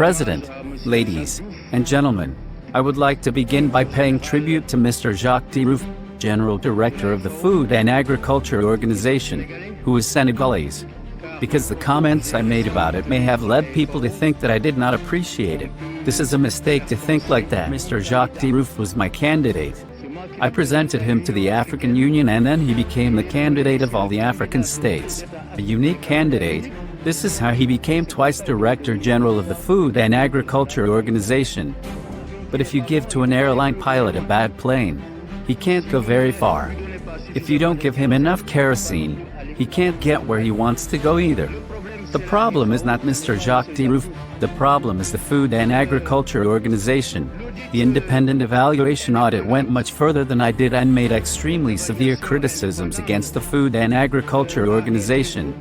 President, ladies and gentlemen, I would like to begin by paying tribute to Mr. Jacques Diouf, General Director of the Food and Agriculture Organization, who is Senegalese, because the comments I made about it may have led people to think that I did not appreciate it. This is a mistake to think like that. Mr. Jacques Diouf was my candidate. I presented him to the African Union and then he became the candidate of all the African states. A unique candidate. This is how he became twice Director General of the Food and Agriculture Organization. But if you give to an airline pilot a bad plane, he can't go very far. If you don't give him enough kerosene, he can't get where he wants to go either. The problem is not Mr. Jacques Diouf, the problem is the Food and Agriculture Organization. The independent evaluation audit went much further than I did and made extremely severe criticisms against the Food and Agriculture Organization,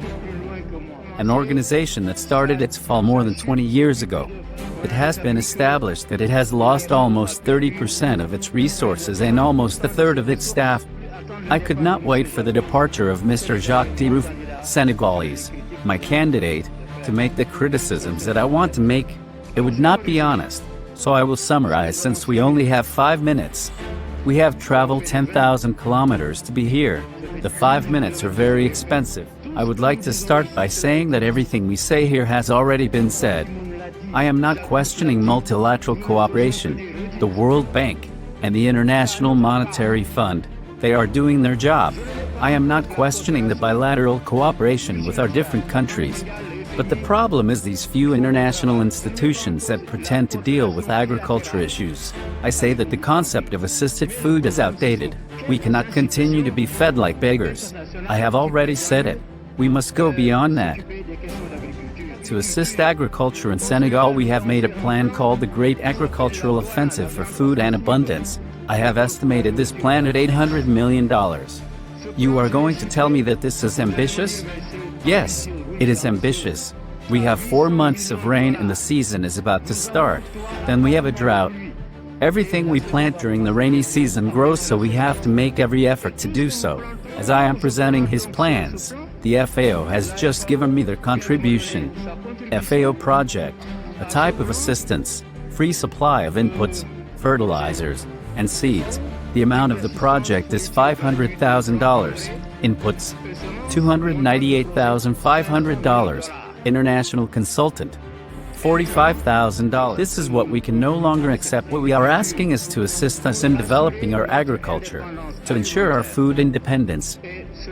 an organization that started its fall more than 20 years ago. It has been established that it has lost almost 30% of its resources and almost a third of its staff. I could not wait for the departure of Mr. Jacques Diouf, Senegalese, my candidate, to make the criticisms that I want to make. It would not be honest, so I will summarize since we only have 5 minutes. We have traveled 10,000 kilometers to be here. The 5 minutes are very expensive. I would like to start by saying that everything we say here has already been said. I am not questioning multilateral cooperation, the World Bank, and the International Monetary Fund. They are doing their job. I am not questioning the bilateral cooperation with our different countries. But the problem is these few international institutions that pretend to deal with agriculture issues. I say that the concept of assisted food is outdated. We cannot continue to be fed like beggars. I have already said it. We must go beyond that. To assist agriculture in Senegal, we have made a plan called the Great Agricultural Offensive for Food and Abundance. I have estimated this plan at $800 million. You are going to tell me that this is ambitious? Yes, it is ambitious. We have 4 months of rain and the season is about to start. Then we have a drought. Everything we plant during the rainy season grows, so we have to make every effort to do so. As I am presenting his plans, the FAO has just given me their contribution. FAO project, a type of assistance, free supply of inputs, fertilizers, and seeds. The amount of the project is $500,000. Inputs, $298,500. International consultant, $45,000. This is what we can no longer accept. What we are asking is to assist us in developing our agriculture, to ensure our food independence.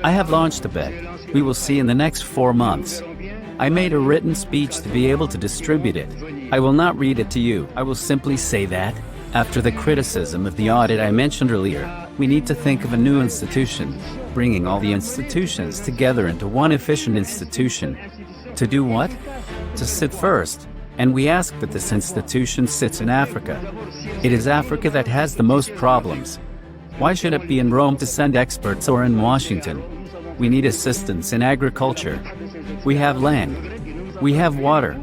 I have launched a bet. We will see in the next 4 months. I made a written speech to be able to distribute it. I will not read it to you. I will simply say that, after the criticism of the audit I mentioned earlier, we need to think of a new institution, bringing all the institutions together into one efficient institution. To do what? To sit first. And we ask that this institution sits in Africa. It is Africa that has the most problems. Why should it be in Rome to send experts or in Washington? We need assistance in agriculture. We have land. We have water.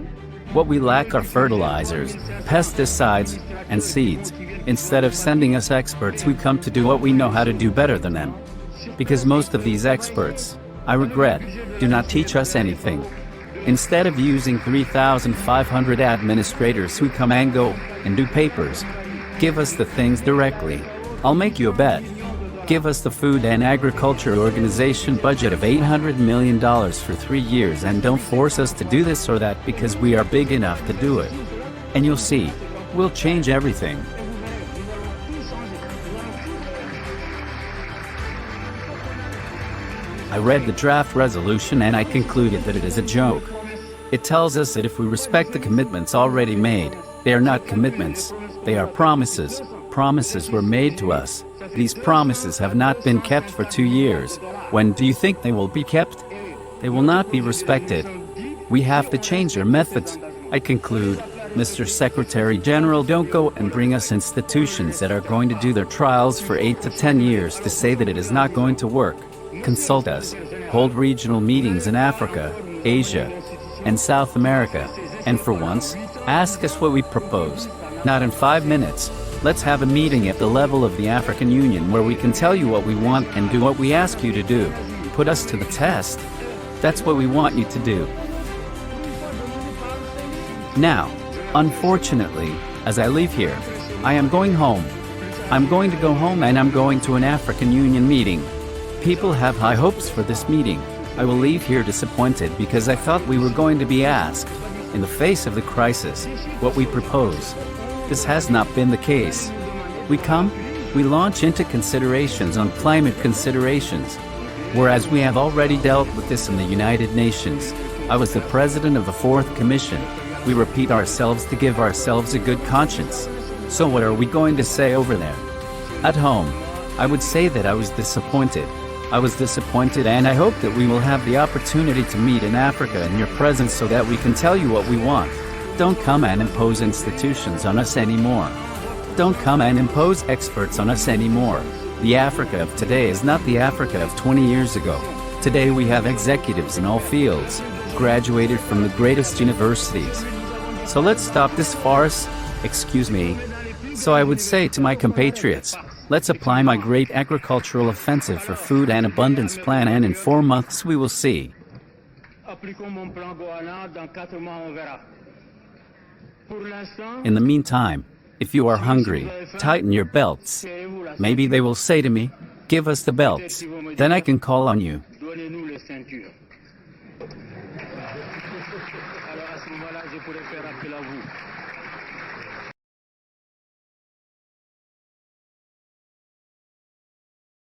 What we lack are fertilizers, pesticides, and seeds. Instead of sending us experts, we come to do what we know how to do better than them. Because most of these experts, I regret, do not teach us anything. Instead of using 3,500 administrators who come and go and do papers, give us the things directly. I'll make you a bet. Give us the Food and Agriculture Organization budget of $800 million for 3 years and don't force us to do this or that because we are big enough to do it. And you'll see, we'll change everything. I read the draft resolution and I concluded that it is a joke. It tells us that if we respect the commitments already made, they are not commitments, they are promises. Promises were made to us. These promises have not been kept for 2 years. When do you think they will be kept? They will not be respected. We have to change our methods. I conclude, Mr. Secretary General, don't go and bring us institutions that are going to do their trials for 8 to 10 years to say that it is not going to work. Consult us. Hold regional meetings in Africa, Asia, and South America. And for once, ask us what we propose. Not in 5 minutes. Let's have a meeting at the level of the African Union where we can tell you what we want and do what we ask you to do. Put us to the test. That's what we want you to do. Now, Unfortunately, as I leave here, I am going home. I'm going to go home and I'm going to an African Union meeting. People have high hopes for this meeting. I will leave here disappointed because I thought we were going to be asked, in the face of the crisis, what we propose. This has not been the case. We launch into considerations on climate considerations. Whereas we have already dealt with this in the United Nations. I was the president of the Fourth Commission. We repeat ourselves to give ourselves a good conscience. So what are we going to say over there? At home, I would say that I was disappointed. I was disappointed, and I hope that we will have the opportunity to meet in Africa in your presence so that we can tell you what we want. Don't come and impose institutions on us anymore. Don't come and impose experts on us anymore. The Africa of today is not the Africa of 20 years ago. Today we have executives in all fields, graduated from the greatest universities. So let's stop this farce, excuse me. So I would say to my compatriots, let's apply my great agricultural offensive for food and abundance plan, and in 4 months we will see. In the meantime, if you are hungry, tighten your belts. Maybe they will say to me, give us the belts. Then I can call on you.